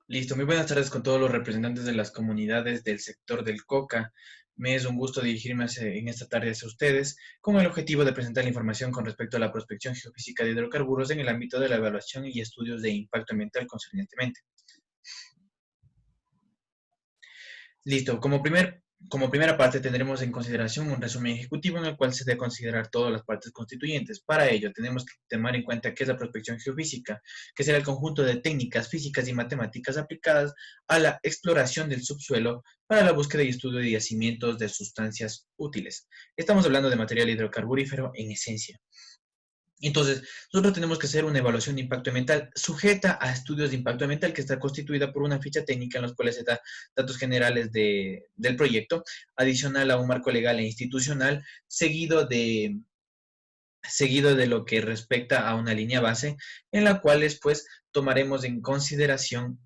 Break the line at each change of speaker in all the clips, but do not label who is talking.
Listo, muy buenas tardes con todos los representantes de las comunidades del sector del coca. Me es un gusto dirigirme en esta tarde hacia ustedes con el objetivo de presentar la información con respecto a la prospección geofísica de hidrocarburos en el ámbito de la evaluación y estudios de impacto ambiental concernientemente. Listo, como primera parte tendremos en consideración un resumen ejecutivo en el cual se debe considerar todas las partes constituyentes. Para ello tenemos que tomar en cuenta qué es la prospección geofísica, que será el conjunto de técnicas físicas y matemáticas aplicadas a la exploración del subsuelo para la búsqueda y estudio de yacimientos de sustancias útiles. Estamos hablando de material hidrocarburífero en esencia. Entonces, nosotros tenemos que hacer una evaluación de impacto ambiental sujeta a estudios de impacto ambiental que está constituida por una ficha técnica en los cuales se da datos generales del proyecto, adicional a un marco legal e institucional, seguido de lo que respecta a una línea base, en la cual pues tomaremos en consideración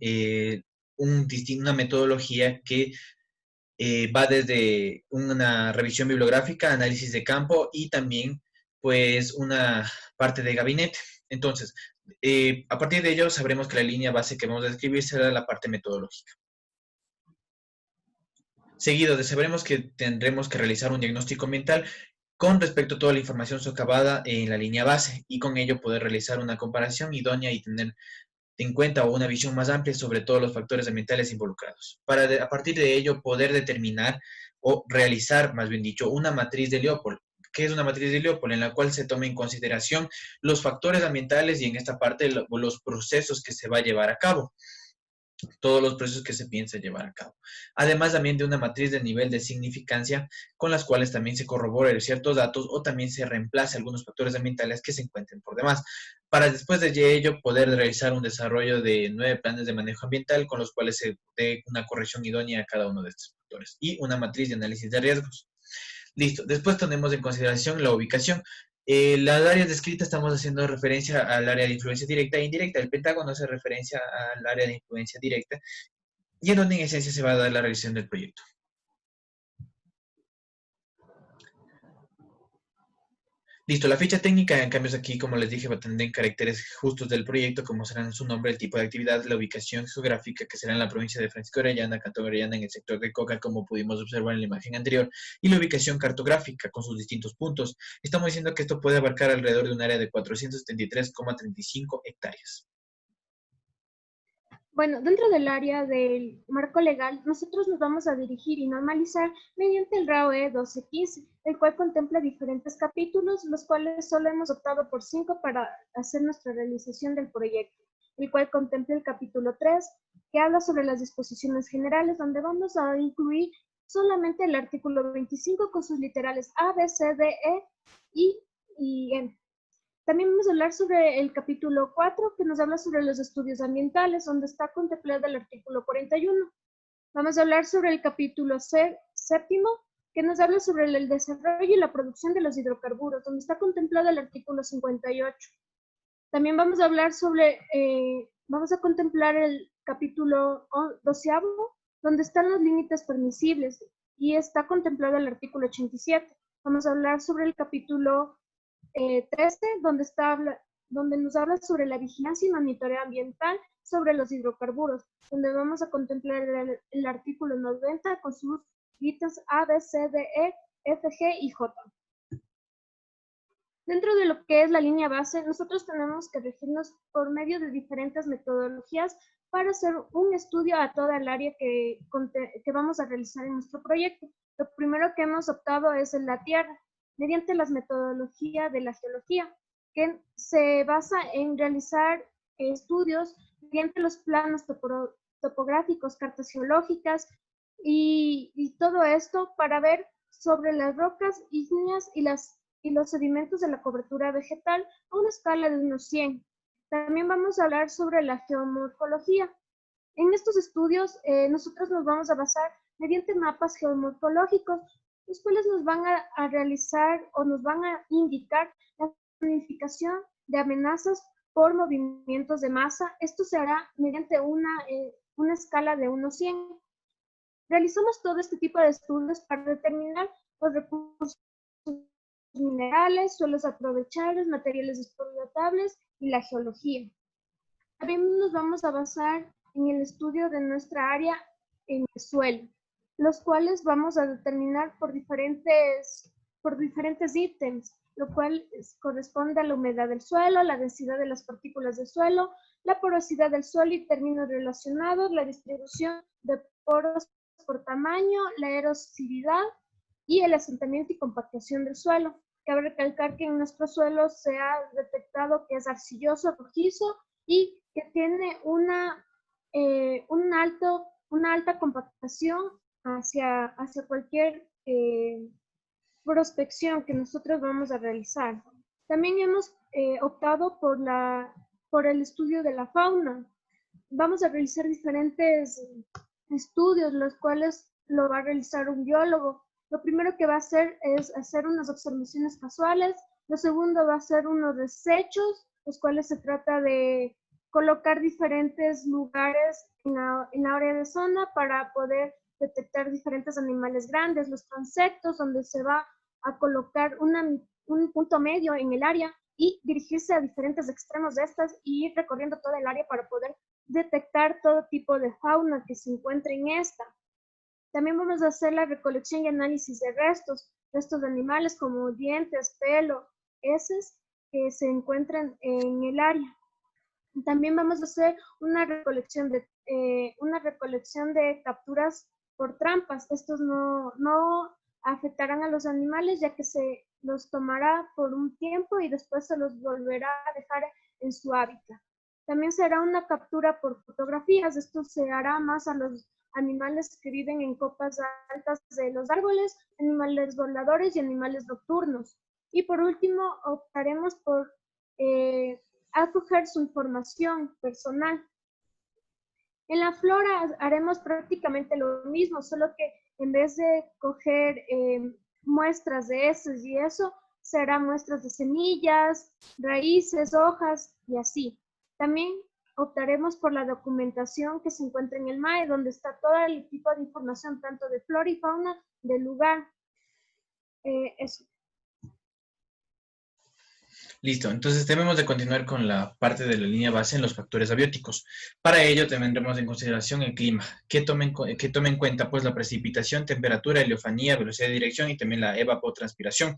una metodología que va desde una revisión bibliográfica, análisis de campo y también pues una parte de gabinete. Entonces, a partir de ello sabremos que la línea base que vamos a describir será la parte metodológica. Seguido de sabremos que tendremos que realizar un diagnóstico ambiental con respecto a toda la información socavada en la línea base y con ello poder realizar una comparación idónea y tener en cuenta una visión más amplia sobre todos los factores ambientales involucrados. A partir de ello poder determinar o realizar, más bien dicho, una matriz de Leopold. ¿Qué es una matriz de Leopold? En la cual se tome en consideración los factores ambientales y en esta parte los procesos que se va a llevar a cabo, todos los procesos que se piensa llevar a cabo. Además también de una matriz de nivel de significancia con las cuales también se corroboren ciertos datos o también se reemplace algunos factores ambientales que se encuentren por demás, para después de ello poder realizar un desarrollo de 9 planes de manejo ambiental con los cuales se dé una corrección idónea a cada uno de estos factores y una matriz de análisis de riesgos. Listo. Después tenemos en consideración la ubicación. Las áreas descritas estamos haciendo referencia al área de influencia directa e indirecta. El Pentágono hace referencia al área de influencia directa y en donde en esencia se va a dar la revisión del proyecto. Listo, la ficha técnica, en cambio, aquí, como les dije, va a tener caracteres justos del proyecto, como serán su nombre, el tipo de actividad, la ubicación geográfica, que será en la provincia de Francisco Orellana, Cantón Orellana, en el sector de Coca, como pudimos observar en la imagen anterior, y la ubicación cartográfica, con sus distintos puntos. Estamos diciendo que esto puede abarcar alrededor de un área de 473,35 hectáreas.
Bueno, dentro del área del marco legal, nosotros nos vamos a dirigir y normalizar mediante el RAOE 1215, el cual contempla diferentes capítulos, los cuales solo hemos optado por 5 para hacer nuestra realización del proyecto, el cual contempla el capítulo 3, que habla sobre las disposiciones generales, donde vamos a incluir solamente el artículo 25 con sus literales A, B, C, D, E y N. También vamos a hablar sobre el capítulo 4, que nos habla sobre los estudios ambientales, donde está contemplado el artículo 41. Vamos a hablar sobre el capítulo séptimo, que nos habla sobre el desarrollo y la producción de los hidrocarburos, donde está contemplado el artículo 58. También vamos a hablar vamos a contemplar el capítulo 12, donde están los límites permisibles, y está contemplado el artículo 87. Vamos a hablar sobre el capítulo 13, donde nos habla sobre la vigilancia y monitoreo ambiental sobre los hidrocarburos, donde vamos a contemplar el artículo 90 con sus letras A, B, C, D, E, F, G y J. Dentro de lo que es la línea base, nosotros tenemos que regirnos por medio de diferentes metodologías para hacer un estudio a toda el área que vamos a realizar en nuestro proyecto. Lo primero que hemos optado es en la tierra, mediante las metodologías de la geología, que se basa en realizar estudios mediante los planos topográficos, cartas geológicas y todo esto para ver sobre las rocas ígneas y los sedimentos de la cobertura vegetal a una escala de unos 100. También vamos a hablar sobre la geomorfología. En estos estudios nosotros nos vamos a basar mediante mapas geomorfológicos, los cuales nos van a realizar o nos van a indicar la planificación de amenazas por movimientos de masa. Esto se hará mediante una escala de 1 a 100. Realizamos todo este tipo de estudios para determinar los recursos minerales, suelos aprovechables, materiales explotables y la geología. También nos vamos a basar en el estudio de nuestra área en el suelo, los cuales vamos a determinar por diferentes ítems, lo cual corresponde a la humedad del suelo, la densidad de las partículas del suelo, la porosidad del suelo y términos relacionados, la distribución de poros por tamaño, la erosividad y el asentamiento y compactación del suelo. Cabe recalcar que en nuestro suelo se ha detectado que es arcilloso, rojizo y que tiene una alta compactación hacia cualquier prospección que nosotros vamos a realizar. También hemos optado por el estudio de la fauna. Vamos a realizar diferentes estudios, los cuales lo va a realizar un biólogo. Lo primero que va a hacer es hacer unas observaciones casuales. Lo segundo va a ser unos desechos, los cuales se trata de colocar diferentes lugares en la área de zona para poder detectar diferentes animales grandes, los transectos, donde se va a colocar un punto medio en el área y dirigirse a diferentes extremos de estas y ir recorriendo toda el área para poder detectar todo tipo de fauna que se encuentre en esta. También vamos a hacer la recolección y análisis de restos de animales como dientes, pelo, heces que se encuentran en el área. También vamos a hacer una recolección de capturas por trampas. Estos no afectarán a los animales ya que se los tomará por un tiempo y después se los volverá a dejar en su hábitat. También será una captura por fotografías. Esto se hará más a los animales que viven en copas altas de los árboles, animales voladores y animales nocturnos. Y por último, optaremos por acoger su información personal. En la flora haremos prácticamente lo mismo, solo que en vez de coger muestras de heces y eso, serán muestras de semillas, raíces, hojas y así. También optaremos por la documentación que se encuentra en el MAE, donde está todo el tipo de información, tanto de flora y fauna del lugar. Eso.
Listo, entonces debemos de continuar con la parte de la línea base en los factores abióticos. Para ello tendremos en consideración el clima, que tome en cuenta pues la precipitación, temperatura, heliofanía, velocidad de dirección y también la evapotranspiración.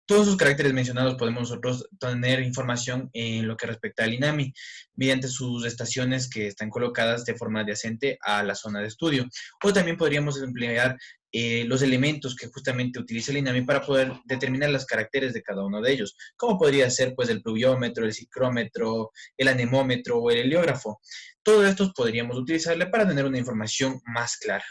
Todos sus caracteres mencionados podemos nosotros tener información en lo que respecta al INAMI, mediante sus estaciones que están colocadas de forma adyacente a la zona de estudio. O también podríamos emplear los elementos que justamente utiliza el INAMI para poder determinar los caracteres de cada uno de ellos, como podría ser pues el pluviómetro, el ciclómetro, el anemómetro o el heliógrafo. Todos estos podríamos utilizarle para tener una información más clara.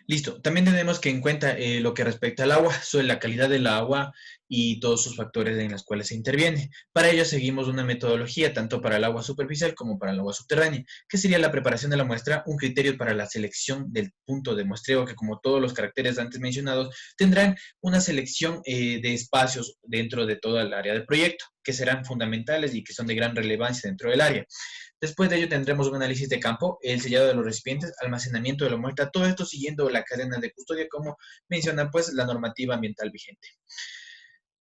Listo. También tenemos que en cuenta lo que respecta al agua, sobre la calidad del agua y todos sus factores en los cuales se interviene. Para ello seguimos una metodología tanto para el agua superficial como para el agua subterránea, que sería la preparación de la muestra, un criterio para la selección del punto de muestreo, que como todos los caracteres antes mencionados, tendrán una selección de espacios dentro de toda el área del proyecto, que serán fundamentales y que son de gran relevancia dentro del área. Después de ello tendremos un análisis de campo, el sellado de los recipientes, almacenamiento de la muestra, todo esto siguiendo la cadena de custodia como menciona pues la normativa ambiental vigente.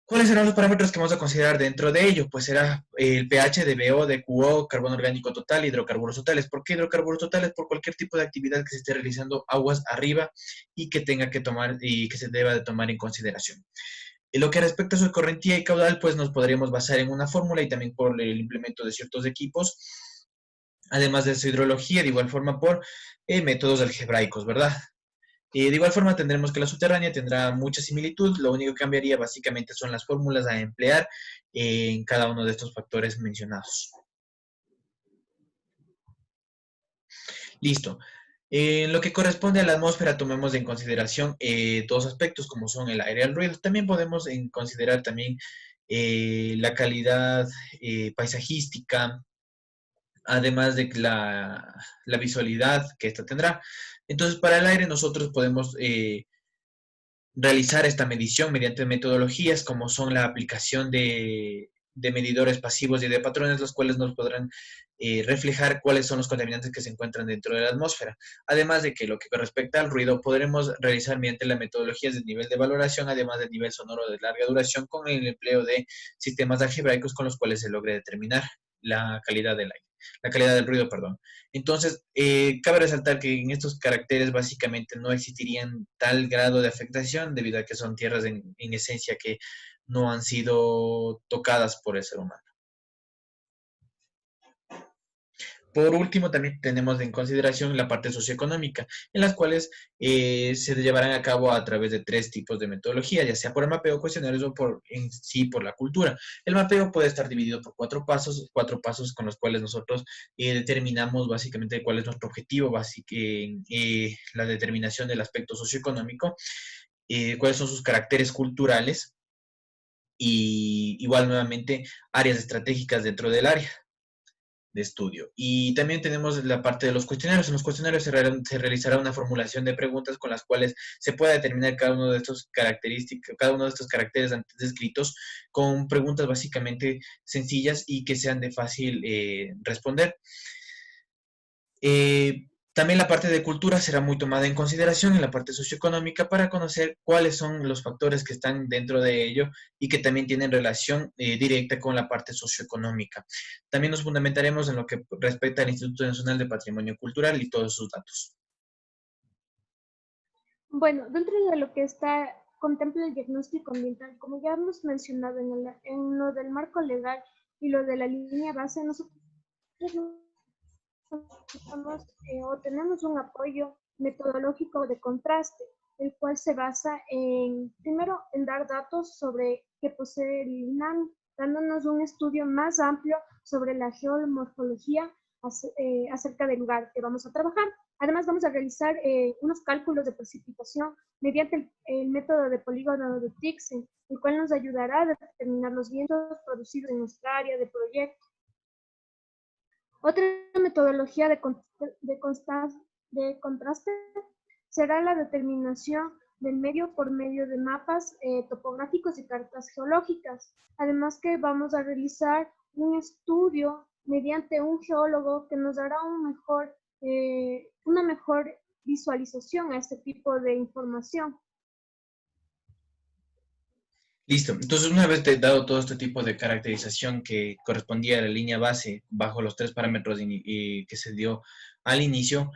¿Cuáles serán los parámetros que vamos a considerar dentro de ello? Pues será el pH de BO, de QO, carbono orgánico total, hidrocarburos totales. ¿Por qué hidrocarburos totales? Por cualquier tipo de actividad que se esté realizando aguas arriba y que tenga que tomar y que se deba de tomar en consideración. En lo que respecta a su correntía y caudal, pues nos podríamos basar en una fórmula y también por el implemento de ciertos equipos, además de su hidrología, de igual forma por métodos algebraicos, ¿verdad? De igual forma tendremos que la subterránea tendrá mucha similitud, lo único que cambiaría básicamente son las fórmulas a emplear en cada uno de estos factores mencionados. Listo. En lo que corresponde a la atmósfera, tomemos en consideración dos aspectos como son el aire y el ruido. También podemos considerar también la calidad paisajística, además de la visualidad que esta tendrá. Entonces, para el aire nosotros podemos realizar esta medición mediante metodologías como son la aplicación de de medidores pasivos y de patrones, los cuales nos podrán reflejar cuáles son los contaminantes que se encuentran dentro de la atmósfera. Además de que lo que respecta al ruido, podremos realizar mediante las metodologías de nivel de valoración, además del nivel sonoro de larga duración, con el empleo de sistemas algebraicos con los cuales se logre determinar la calidad del aire, la calidad del ruido, perdón. Entonces, cabe resaltar que en estos caracteres básicamente no existirían tal grado de afectación debido a que son tierras en esencia que no han sido tocadas por el ser humano. Por último, también tenemos en consideración la parte socioeconómica, en las cuales se llevarán a cabo a través de 3 tipos de metodología, ya sea por el mapeo, cuestionarios o en sí por la cultura. El mapeo puede estar dividido por 4 pasos con los cuales nosotros determinamos básicamente cuál es nuestro objetivo, la determinación del aspecto socioeconómico, cuáles son sus caracteres culturales y igual nuevamente áreas estratégicas dentro del área de estudio. Y también tenemos la parte de los cuestionarios. En los cuestionarios se realizará una formulación de preguntas con las cuales se pueda determinar cada uno de estos características, cada uno de estos caracteres antes descritos, con preguntas básicamente sencillas y que sean de fácil responder. También la parte de cultura será muy tomada en consideración en la parte socioeconómica para conocer cuáles son los factores que están dentro de ello y que también tienen relación directa con la parte socioeconómica. También nos fundamentaremos en lo que respecta al Instituto Nacional de Patrimonio Cultural y todos sus datos.
Bueno, dentro de lo que contempla el diagnóstico ambiental, como ya hemos mencionado en lo del marco legal y lo de la línea base, nosotros o tenemos un apoyo metodológico de contraste, el cual se basa primero, en dar datos sobre que posee el INAH, dándonos un estudio más amplio sobre la geomorfología acerca del lugar que vamos a trabajar. Además, vamos a realizar unos cálculos de precipitación mediante el método de polígono de Tixen, el cual nos ayudará a determinar los vientos producidos en nuestra área de proyecto. Otra metodología de contraste será la determinación del medio por medio de mapas topográficos y cartas geológicas. Además que vamos a realizar un estudio mediante un geólogo que nos dará una mejor visualización a este tipo de información.
Listo. Entonces, una vez dado todo este tipo de caracterización que correspondía a la línea base bajo los 3 parámetros que se dio al inicio,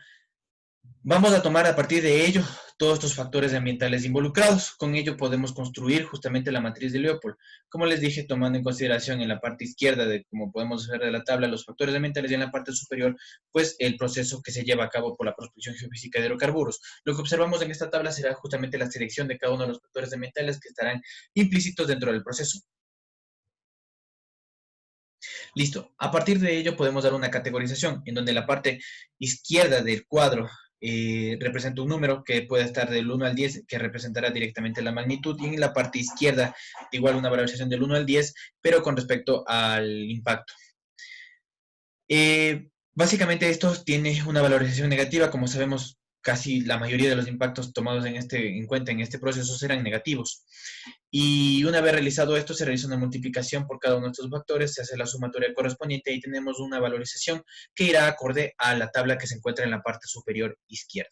vamos a tomar a partir de ello todos estos factores ambientales involucrados. Con ello podemos construir justamente la matriz de Leopold. Como les dije, tomando en consideración en la parte izquierda, como podemos ver de la tabla, los factores ambientales y en la parte superior, pues el proceso que se lleva a cabo por la prospección geofísica de hidrocarburos. Lo que observamos en esta tabla será justamente la selección de cada uno de los factores ambientales que estarán implícitos dentro del proceso. Listo. A partir de ello podemos dar una categorización en donde la parte izquierda del cuadro representa un número que puede estar del 1 al 10, que representará directamente la magnitud, y en la parte izquierda igual una valorización del 1 al 10, pero con respecto al impacto. Básicamente esto tiene una valorización negativa. Como sabemos, casi la mayoría de los impactos tomados en cuenta en este proceso serán negativos. Y una vez realizado esto, se realiza una multiplicación por cada uno de estos factores, se hace la sumatoria correspondiente y tenemos una valorización que irá acorde a la tabla que se encuentra en la parte superior izquierda.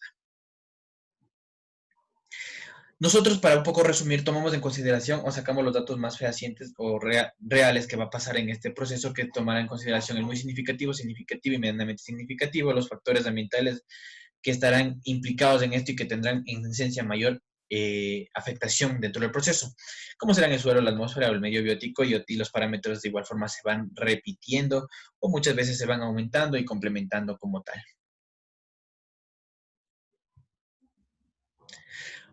Nosotros, para un poco resumir, tomamos en consideración o sacamos los datos más fehacientes o reales que va a pasar en este proceso, que tomará en consideración el muy significativo, significativo y medianamente significativo, los factores ambientales que estarán implicados en esto y que tendrán en esencia mayor afectación dentro del proceso, como serán el suelo, la atmósfera o el medio biótico, y los parámetros de igual forma se van repitiendo o muchas veces se van aumentando y complementando como tal.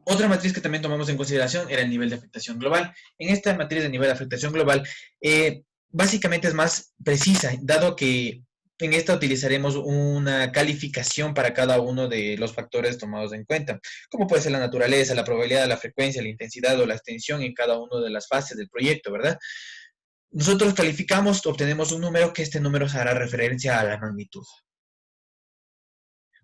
Otra matriz que también tomamos en consideración era el nivel de afectación global. En esta matriz de nivel de afectación global, básicamente es más precisa, dado que en esta utilizaremos una calificación para cada uno de los factores tomados en cuenta, como puede ser la naturaleza, la probabilidad, la frecuencia, la intensidad o la extensión en cada una de las fases del proyecto, ¿verdad? Nosotros calificamos, obtenemos un número, que este número hará referencia a la magnitud.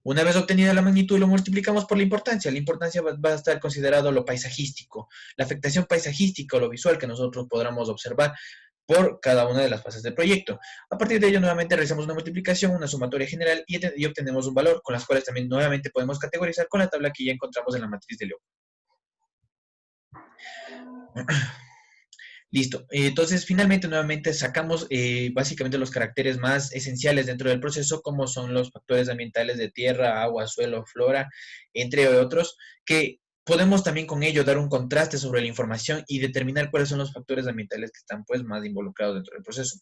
Una vez obtenida la magnitud, lo multiplicamos por la importancia. La importancia va a estar considerado lo paisajístico, la afectación paisajística o lo visual que nosotros podamos observar por cada una de las fases del proyecto. A partir de ello, nuevamente realizamos una multiplicación, una sumatoria general y obtenemos un valor, con las cuales también nuevamente podemos categorizar con la tabla que ya encontramos en la matriz de Leo. Listo. Entonces, finalmente, nuevamente sacamos básicamente los caracteres más esenciales dentro del proceso, como son los factores ambientales de tierra, agua, suelo, flora, entre otros, que podemos también con ello dar un contraste sobre la información y determinar cuáles son los factores ambientales que están pues más involucrados dentro del proceso.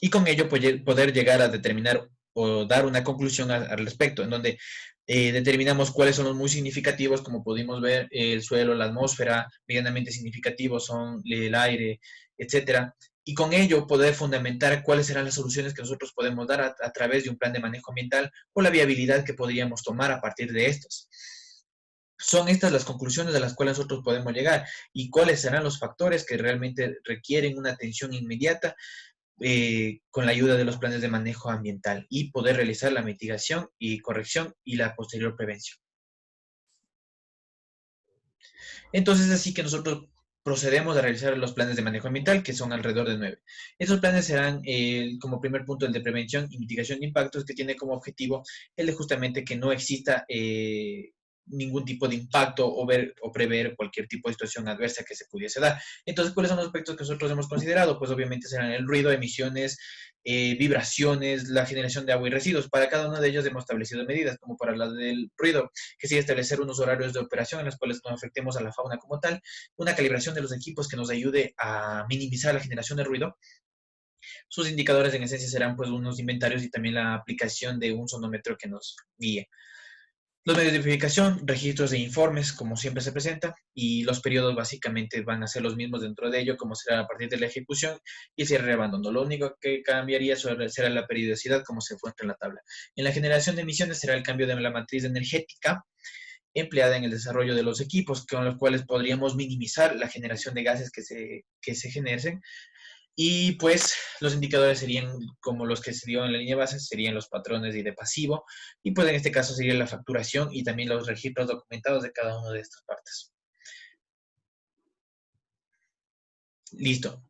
Y con ello poder llegar a determinar o dar una conclusión al respecto, en donde determinamos cuáles son los muy significativos, como pudimos ver, el suelo, la atmósfera, medianamente significativos son el aire, etcétera. Y con ello poder fundamentar cuáles serán las soluciones que nosotros podemos dar a través de un plan de manejo ambiental o la viabilidad que podríamos tomar a partir de estos. Son estas las conclusiones a las cuales nosotros podemos llegar y cuáles serán los factores que realmente requieren una atención inmediata con la ayuda de los planes de manejo ambiental y poder realizar la mitigación y corrección y la posterior prevención. Entonces, así que nosotros procedemos a realizar los planes de manejo ambiental, que son alrededor de 9. Estos planes serán, como primer punto, el de prevención y mitigación de impactos, que tiene como objetivo el de justamente que no exista ningún tipo de impacto o prever cualquier tipo de situación adversa que se pudiese dar. Entonces, ¿cuáles son los aspectos que nosotros hemos considerado? Pues obviamente serán el ruido, emisiones, vibraciones, la generación de agua y residuos. Para cada uno de ellos hemos establecido medidas, como para la del ruido, que sí establecer unos horarios de operación en los cuales no afectemos a la fauna como tal, una calibración de los equipos que nos ayude a minimizar la generación de ruido. Sus indicadores en esencia serán pues unos inventarios y también la aplicación de un sonómetro que nos guíe. Los medios de verificación, registros e informes, como siempre se presenta, y los periodos básicamente van a ser los mismos dentro de ello, como será a partir de la ejecución y el cierre de abandono. Lo único que cambiaría será la periodicidad, como se encuentra en la tabla. En la generación de emisiones será el cambio de la matriz energética empleada en el desarrollo de los equipos, con los cuales podríamos minimizar la generación de gases que se generen. Y pues los indicadores serían como los que se dio en la línea base, serían los patrones de pasivo, y pues en este caso sería la facturación y también los registros documentados de cada una de estas partes. Listo.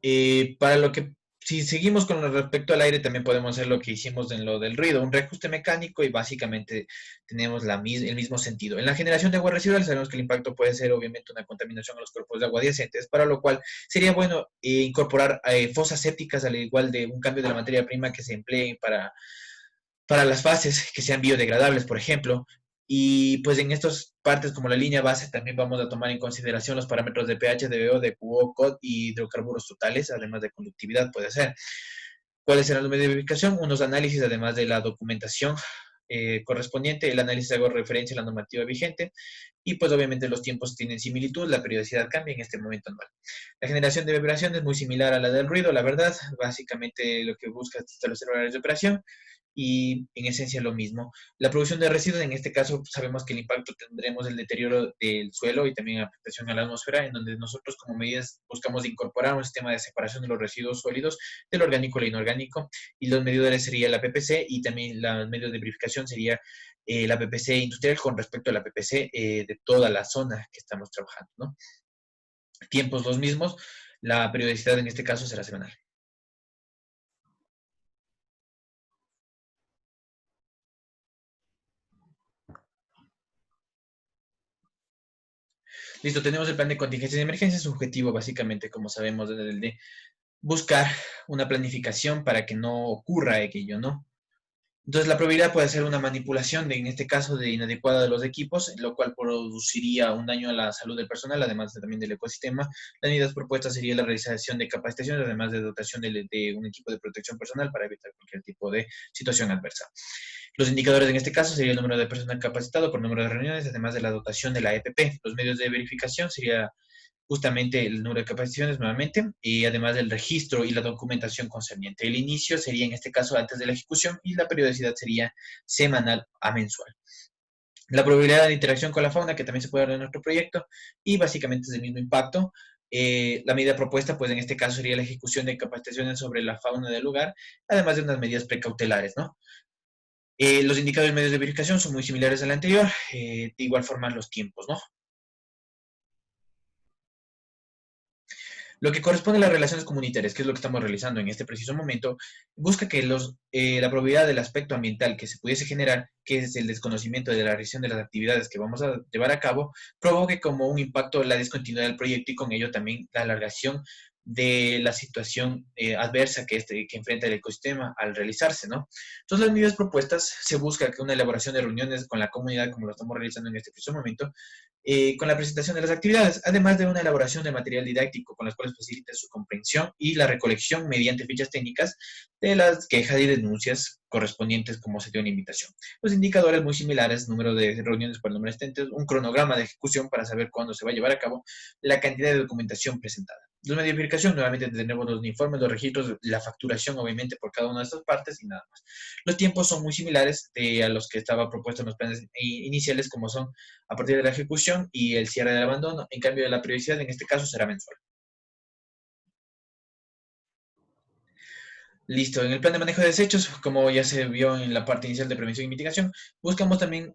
Para lo que, si seguimos con respecto al aire, también podemos hacer lo que hicimos en lo del ruido, un reajuste mecánico y básicamente tenemos el mismo sentido. En la generación de agua residual sabemos que el impacto puede ser obviamente una contaminación a los cuerpos de agua adyacentes, para lo cual sería bueno incorporar fosas sépticas al igual de un cambio de la materia prima que se emplee para las fases que sean biodegradables, por ejemplo. Y pues en estas partes, como la línea base, también vamos a tomar en consideración los parámetros de pH, de BO, de QO, COD y hidrocarburos totales, además de conductividad, puede ser. ¿Cuáles serán los medios de verificación? Unos análisis, además de la documentación correspondiente. El análisis hago referencia a la normativa vigente y pues obviamente los tiempos tienen similitud, la periodicidad cambia en este momento anual. La generación de vibración es muy similar a la del ruido, la verdad. Básicamente lo que busca es establecer horarios de operación y en esencia lo mismo. La producción de residuos, en este caso sabemos que el impacto tendremos el deterioro del suelo y también afectación a la atmósfera, en donde nosotros como medidas buscamos incorporar un sistema de separación de los residuos sólidos del orgánico al inorgánico, y los medidores sería la PPC y también los medios de verificación sería la PPC industrial con respecto a la PPC de toda la zona que estamos trabajando, ¿no? Tiempos los mismos, la periodicidad en este caso será semanal. Listo, tenemos el plan de contingencia y emergencia. Su objetivo, básicamente, como sabemos, es el de buscar una planificación para que no ocurra aquello, ¿no? Entonces, la probabilidad puede ser una manipulación, en este caso, de inadecuada de los equipos, lo cual produciría un daño a la salud del personal, además también del ecosistema. Las medidas propuestas sería la realización de capacitaciones, además de dotación de un equipo de protección personal para evitar cualquier tipo de situación adversa. Los indicadores en este caso sería el número de personal capacitado por número de reuniones, además de la dotación de la EPP. Los medios de verificación sería justamente el número de capacitaciones nuevamente, y además del registro y la documentación concerniente. El inicio sería en este caso antes de la ejecución y la periodicidad sería semanal a mensual. La probabilidad de interacción con la fauna, que también se puede dar en nuestro proyecto, y básicamente es el mismo impacto. La medida propuesta, pues en este caso sería la ejecución de capacitaciones sobre la fauna del lugar, además de unas medidas precautelares, ¿no? Los indicadores medios de verificación son muy similares al anterior, de igual forma los tiempos, ¿no? Lo que corresponde a las relaciones comunitarias, que es lo que estamos realizando en este preciso momento, busca que la probabilidad del aspecto ambiental que se pudiese generar, que es el desconocimiento de la realización de las actividades que vamos a llevar a cabo, provoque como un impacto la discontinuidad del proyecto y con ello también la alargación de la situación adversa que enfrenta el ecosistema al realizarse, ¿no? Entonces, las medidas propuestas se busca que una elaboración de reuniones con la comunidad, como lo estamos realizando en este preciso momento, con la presentación de las actividades, además de una elaboración de material didáctico con las cuales facilite su comprensión y la recolección mediante fichas técnicas de las quejas y denuncias correspondientes como se dio una invitación. Los indicadores muy similares, número de reuniones por número de asistentes, un cronograma de ejecución para saber cuándo se va a llevar a cabo, la cantidad de documentación presentada. Los medios de verificación, nuevamente tenemos los informes, los registros, la facturación obviamente por cada una de estas partes y nada más. Los tiempos son muy similares a los que estaba propuesto en los planes iniciales, como son a partir de la ejecución y el cierre del abandono. En cambio, de la periodicidad en este caso será mensual. Listo, en el plan de manejo de desechos, como ya se vio en la parte inicial de prevención y mitigación, buscamos también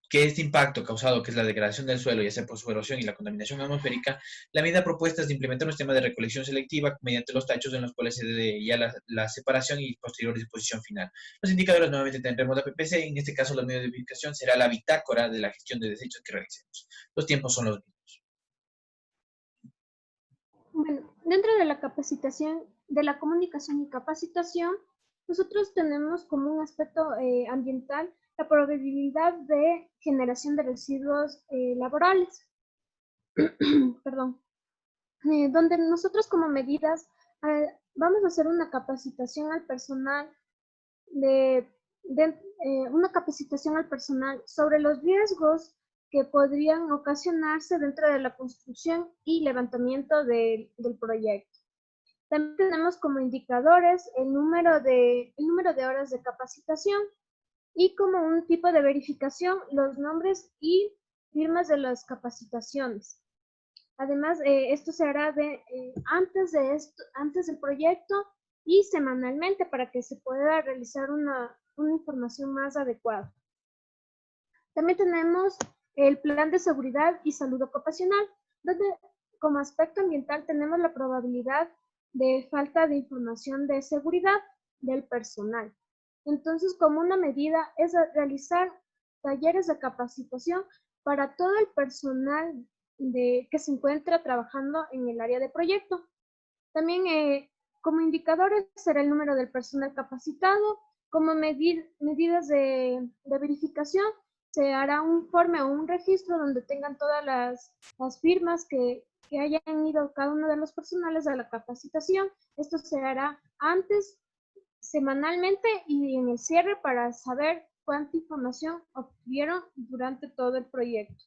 que este impacto causado, que es la degradación del suelo, ya sea por su erosión y la contaminación atmosférica, la medida propuesta es de implementar un sistema de recolección selectiva mediante los tachos en los cuales se dé ya la separación y posterior disposición final. Los indicadores nuevamente tendremos la PPC, en este caso los medios de verificación será la bitácora de la gestión de desechos que realicemos. Los tiempos son los mismos.
Bueno, dentro de la capacitación, de la comunicación y capacitación, nosotros tenemos como un aspecto ambiental la probabilidad de generación de residuos laborales, perdón, donde nosotros como medidas vamos a hacer una capacitación al personal una capacitación al personal sobre los riesgos que podrían ocasionarse dentro de la construcción y levantamiento del proyecto. También tenemos como indicadores el número de horas de capacitación y como un tipo de verificación los nombres y firmas de las capacitaciones. Además, esto se hará antes del proyecto y semanalmente para que se pueda realizar una información más adecuada. También tenemos el plan de seguridad y salud ocupacional, donde como aspecto ambiental tenemos la probabilidad de falta de información de seguridad del personal. Entonces, como una medida es realizar talleres de capacitación para todo el personal que se encuentra trabajando en el área de proyecto. También como indicadores será el número del personal capacitado. Como medidas de verificación, se hará un informe o un registro donde tengan todas las firmas que hayan ido cada uno de los personales a la capacitación. Esto se hará antes, semanalmente y en el cierre para saber cuánta información obtuvieron durante todo el proyecto.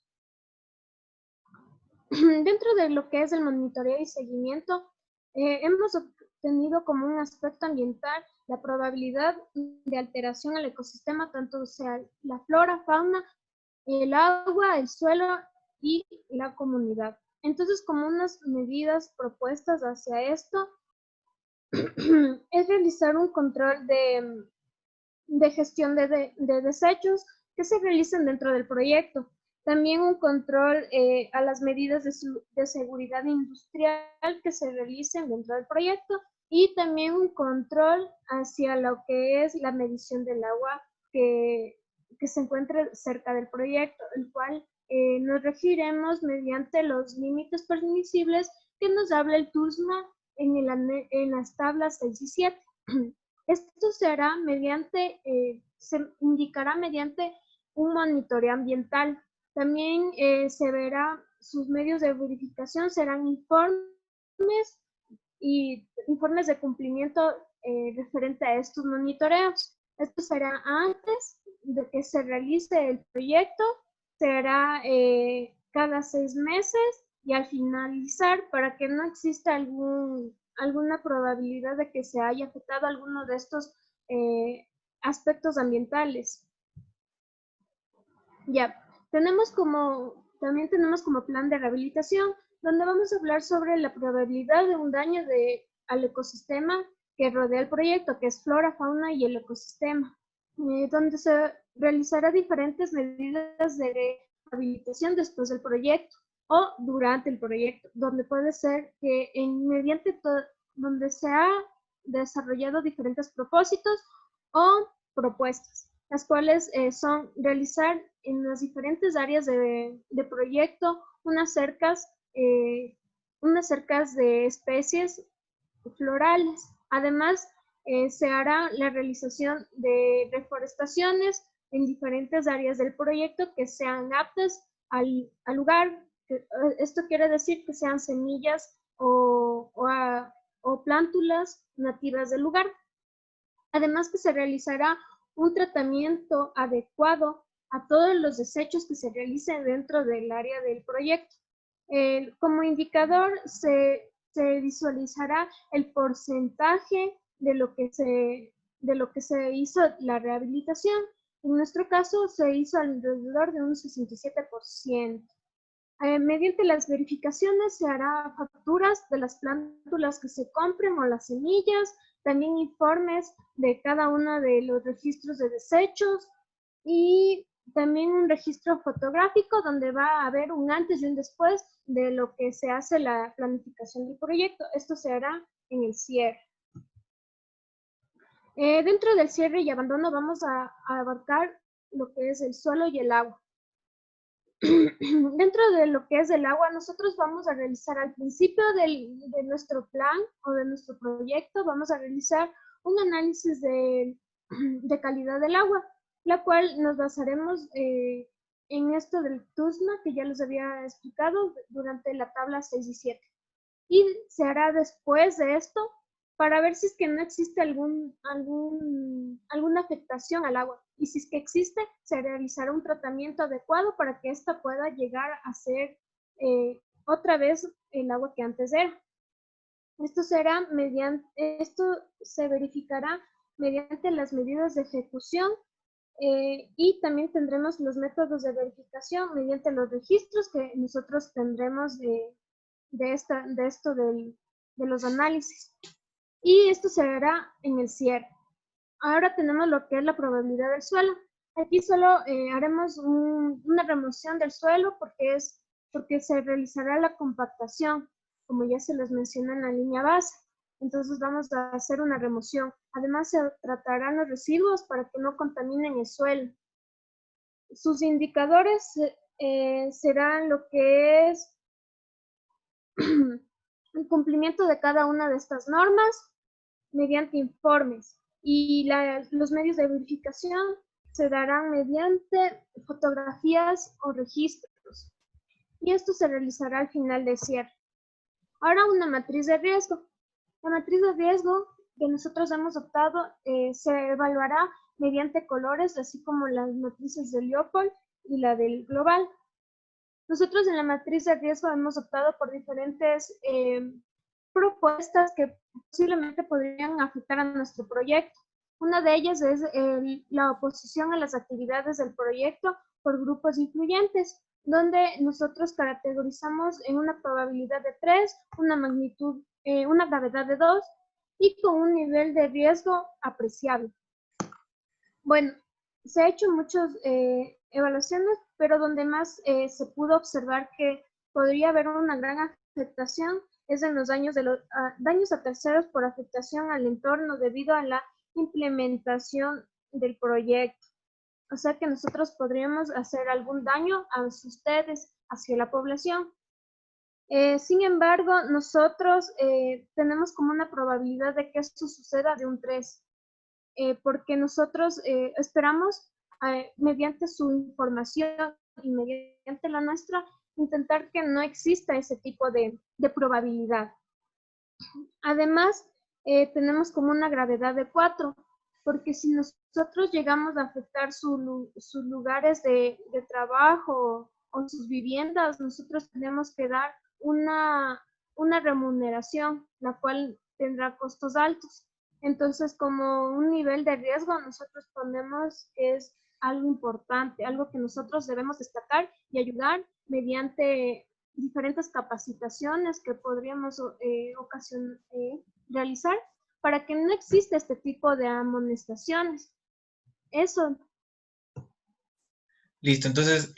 Dentro de lo que es el monitoreo y seguimiento, hemos obtenido como un aspecto ambiental la probabilidad de alteración al ecosistema, tanto sea la flora, fauna, el agua, el suelo y la comunidad. Entonces, como unas medidas propuestas hacia esto, es realizar un control de gestión de desechos que se realicen dentro del proyecto. También un control a las medidas de seguridad industrial que se realicen dentro del proyecto y también un control hacia lo que es la medición del agua que se encuentre cerca del proyecto, el cual nos regiremos mediante los límites permisibles que nos habla el TUSMA en las tablas 6 y 7. Esto se indicará mediante un monitoreo ambiental. También se verá sus medios de verificación serán informes de cumplimiento referente a estos monitoreos. Esto será antes de que se realice el proyecto, será cada 6 meses y al finalizar para que no exista alguna probabilidad de que se haya afectado alguno de estos aspectos ambientales. Ya, también tenemos como plan de rehabilitación, donde vamos a hablar sobre la probabilidad de un daño al ecosistema que rodea el proyecto, que es flora, fauna y el ecosistema, donde se realizará diferentes medidas de rehabilitación después del proyecto. o durante el proyecto, donde puede ser que donde se ha desarrollado diferentes propósitos o propuestas, las cuales son realizar en las diferentes áreas de proyecto eh, unas cercas de especies florales. Además, se hará la realización de reforestaciones en diferentes áreas del proyecto que sean aptas al lugar. Esto quiere decir que sean semillas o plántulas nativas del lugar. Además que se realizará un tratamiento adecuado a todos los desechos que se realicen dentro del área del proyecto. Como indicador se visualizará el porcentaje de lo que se hizo la rehabilitación. En nuestro caso se hizo alrededor de un 67%. Mediante las verificaciones se hará facturas de las plántulas que se compren o las semillas, también informes de cada uno de los registros de desechos y también un registro fotográfico donde va a haber un antes y un después de lo que se hace la planificación del proyecto. Esto se hará en el cierre. Dentro del cierre y abandono vamos a abarcar lo que es el suelo y el agua. Dentro de lo que es el agua, nosotros vamos a realizar al principio de nuestro plan o de nuestro proyecto, vamos a realizar un análisis de calidad del agua, la cual nos basaremos en esto del TUSMA, que ya les había explicado durante la tabla 6 y 7. Y se hará después de esto para ver si es que no existe alguna afectación al agua. Y si es que existe, se realizará un tratamiento adecuado para que ésta pueda llegar a ser otra vez el agua que antes era. Esto se verificará mediante las medidas de ejecución y también tendremos los métodos de verificación mediante los registros que nosotros tendremos de los análisis. Y esto se hará en el cierre. Ahora tenemos lo que es la probabilidad del suelo. Aquí solo haremos una remoción del suelo porque se realizará la compactación, como ya se les menciona en la línea base. Entonces vamos a hacer una remoción. Además se tratarán los residuos para que no contaminen el suelo. Sus indicadores serán lo que es el cumplimiento de cada una de estas normas mediante informes y los medios de verificación se darán mediante fotografías o registros y esto se realizará al final del cierre. Ahora una matriz de riesgo. La matriz de riesgo que nosotros hemos optado se evaluará mediante colores, así como las matrices de Leopold y la del global. Nosotros en la matriz de riesgo hemos optado por diferentes propuestas que posiblemente podrían afectar a nuestro proyecto. Una de ellas es la oposición a las actividades del proyecto por grupos influyentes, donde nosotros categorizamos en una probabilidad de 3, una magnitud, una gravedad de 2 y con un nivel de riesgo apreciable. Bueno, se ha hecho muchas evaluaciones, pero donde más se pudo observar que podría haber una gran afectación es en los daños a terceros por afectación al entorno debido a la implementación del proyecto. O sea que nosotros podríamos hacer algún daño a ustedes, hacia la población. Sin embargo, nosotros tenemos como una probabilidad de que esto suceda de un 3. Porque nosotros esperamos, mediante su información y mediante la nuestra, intentar que no exista ese tipo de probabilidad. Además, tenemos como una gravedad de 4, porque si nosotros llegamos a afectar sus lugares de trabajo o sus viviendas, nosotros tenemos que dar una remuneración, la cual tendrá costos altos. Entonces, como un nivel de riesgo, nosotros ponemos que es algo importante, algo que nosotros debemos destacar y ayudar mediante diferentes capacitaciones que podríamos realizar para que no exista este tipo de amonestaciones. Eso.
Listo, entonces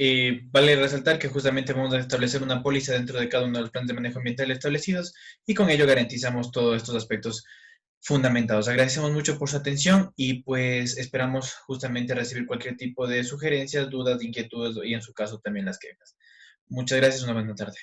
vale resaltar que justamente vamos a establecer una póliza dentro de cada uno de los planes de manejo ambiental establecidos y con ello garantizamos todos estos aspectos fundamentados. Agradecemos mucho por su atención y pues esperamos justamente recibir cualquier tipo de sugerencias, dudas, inquietudes y en su caso también las quejas. Muchas gracias, una buena tarde.